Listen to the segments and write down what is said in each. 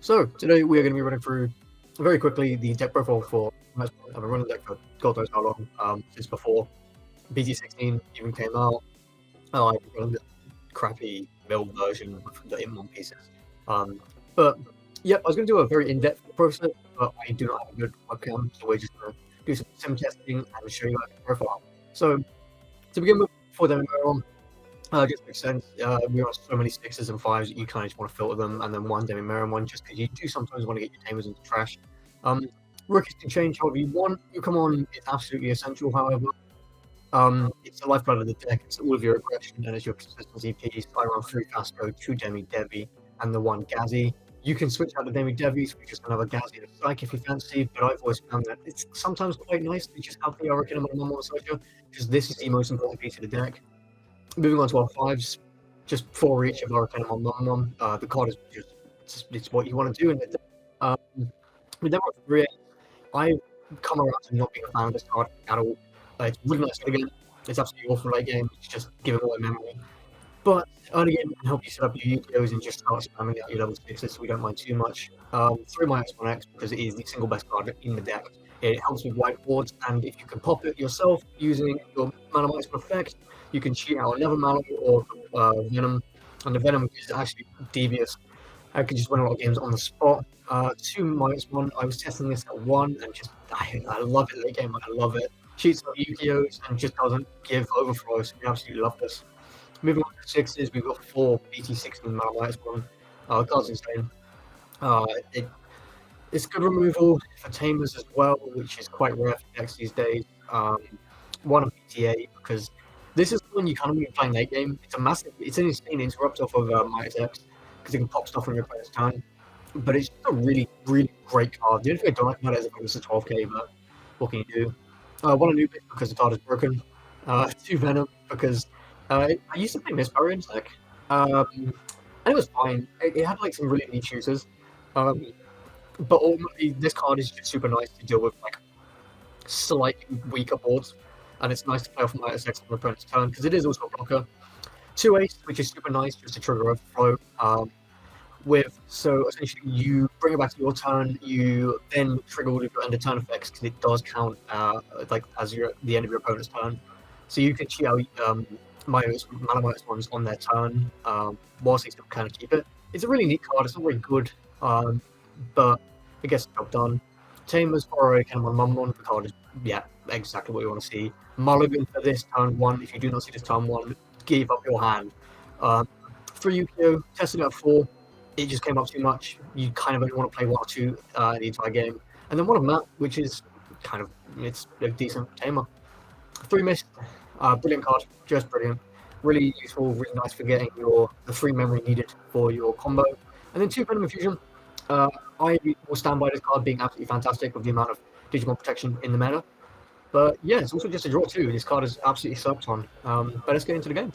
So today we are going to be running through very quickly the deck profile for I've been running the deck for God knows how long, since before BT18 even came out. I've been running the crappy mill version of the Emperor pieces. But yep, I was going to do a very in-depth process, but I do not have a good webcam, so we're just going to do some sim testing and show you guys the profile. So to begin with, for the Emperor, just makes sense. We are so many 6s and 5s that you kind of just want to filter them, and then one DarkKnightmon just because you do sometimes want to get your tamers into trash. Rookies can change however you want. You come on, it's absolutely essential, however. It's the lifeblood of the deck, it's all of your aggression, and it's your consistency piece. I run 3 Fasco, 2 Devi, and the 1 Gazi. You can switch out the Devis with just another Gazi and a Psych if you fancy, but I've always found that it's sometimes quite nice to just have the Hurricane and Mom Soldier, because this is the most important piece of the deck. Moving on to our 5s, just 4 each of Hurricane and Mom. The card is just it's what you want to do in it. With number 3, I've come around to not being a fan of this card at all. It's really nice late game. It's absolutely awful late game. It's just giving away memory. But early game can help you set up your Yu-Gi-Ohs and just start spamming out your level 6s, so we don't mind too much. 3 minus 1x because it is the single best card in the deck. It helps with whiteboards, and if you can pop it yourself using your MaloMyotismon effect, you can cheat out another Malo or Venom, and the Venom is actually devious. I could just win a lot of games on the spot. 2 minus 1, I was testing this at 1, and just I love it late game. I love it. Cheats out Yu-Gi-Ohs and just doesn't give overflow, so we absolutely love this. Moving on to 6s, we've got 4 BT18 MaloMyotismon. Card's insane. It's good removal for tamers as well, which is quite rare for decks these days. 1 of BT8, because this is when you kind of be playing late game. It's an insane interrupt off of Mighty X, because it can pop stuff on your opponent's turn. But it's just a really, really great card. The only thing I don't like about it is that it's a 12k, but what can you do? 1 Anubis because the card is broken. 2 Venom because I used to play Mispower in deck, and it was fine. It had like some really neat users. But ultimately, this card is just super nice to deal with like slightly weaker boards, and it's nice to play off my SX on the opponent's turn because it is also a blocker. 2 Ace, which is super nice just to trigger overflow. So essentially, you bring it back to your turn. You then trigger all of your end of turn effects because it does count like as the end of your opponent's turn. So you can cheat out MaloMyotismons on their turn whilst they still kind of keep it. It's a really neat card. It's not very good. But it gets the job done. Tamers borrow kind of on Mummon. The card is, yeah, exactly what you want to see. Mulligan for this turn 1. If you do not see this turn 1, give up your hand. 3 Yu-Gi-Oh! Testing at 4. It just came up too much. You kind of only want to play 1 or 2 the entire game. And then 1 of Matt, which is kind of, it's a decent tamer. 3 Mist. Brilliant card. Just brilliant. Really useful, really nice for getting the free memory needed for your combo. And then 2 Venom Infusion. I will stand by this card being absolutely fantastic with the amount of Digimon protection in the mana. But yeah, it's also just a draw too. This card is absolutely sucked on. But let's get into the games.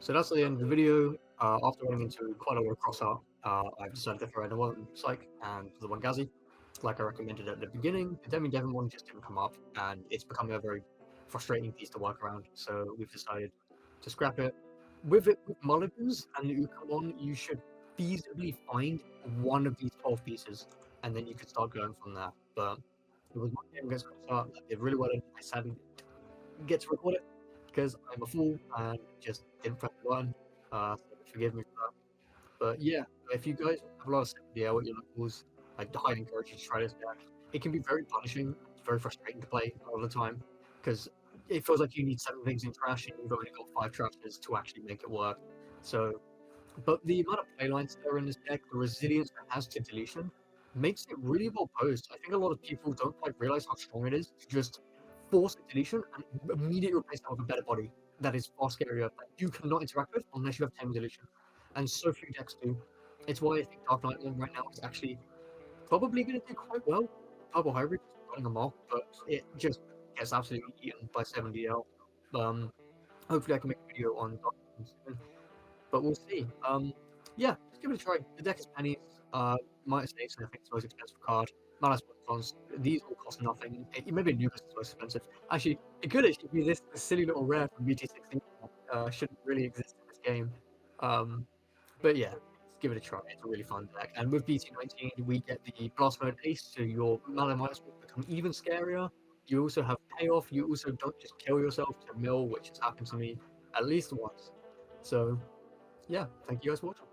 So that's the end of the video. After running into quite a lot of cross art, I've decided to throw in the one Psych and the one Gazi. Like I recommended at the beginning, the Devon one just didn't come up, and it's becoming a very frustrating piece to work around. So we've decided to scrap it. With mulligans and the Ukamon, you should feasibly find one of these 12 pieces, and then you could start going from there. But it was one game against cross art that did really well, and I sadly didn't get to record it because I'm a fool and just didn't press the button. So forgive me for that. But yeah, if you guys have a lot of idea what your locals, I highly encourage you to try this deck. It can be very punishing, it's very frustrating to play all the time because it feels like you need 7 things in trash and you've only got 5 trashes to actually make it work. So, but the amount of playlines that are in this deck, the resilience it has to deletion, makes it really well posed. I think a lot of people don't quite realize how strong it is to just force a deletion and immediately replace it with a better body that is far scarier that you cannot interact with unless you have 10 deletion. And so few decks do. It's why I think DarkKnightmon right now is actually probably going to do quite well. Purple Hybrid is running amok, but it just gets absolutely eaten by 7DL. Hopefully I can make a video on DarkKnightmon soon, but we'll see. Yeah, just give it a try. The deck is pennies. Might say I think it's the most expensive card. MaloMyotismon, these all cost nothing. Maybe Anubis is most expensive. Actually, it could actually be this silly little rare from BT18. Shouldn't really exist in this game. But yeah, give it a try. It's a really fun deck. And with BT19, we get the Blast Mode Ace, so your MaloMyotismon will become even scarier. You also have payoff. You also don't just kill yourself to mill, which has happened to me at least once. So, yeah, thank you guys for watching.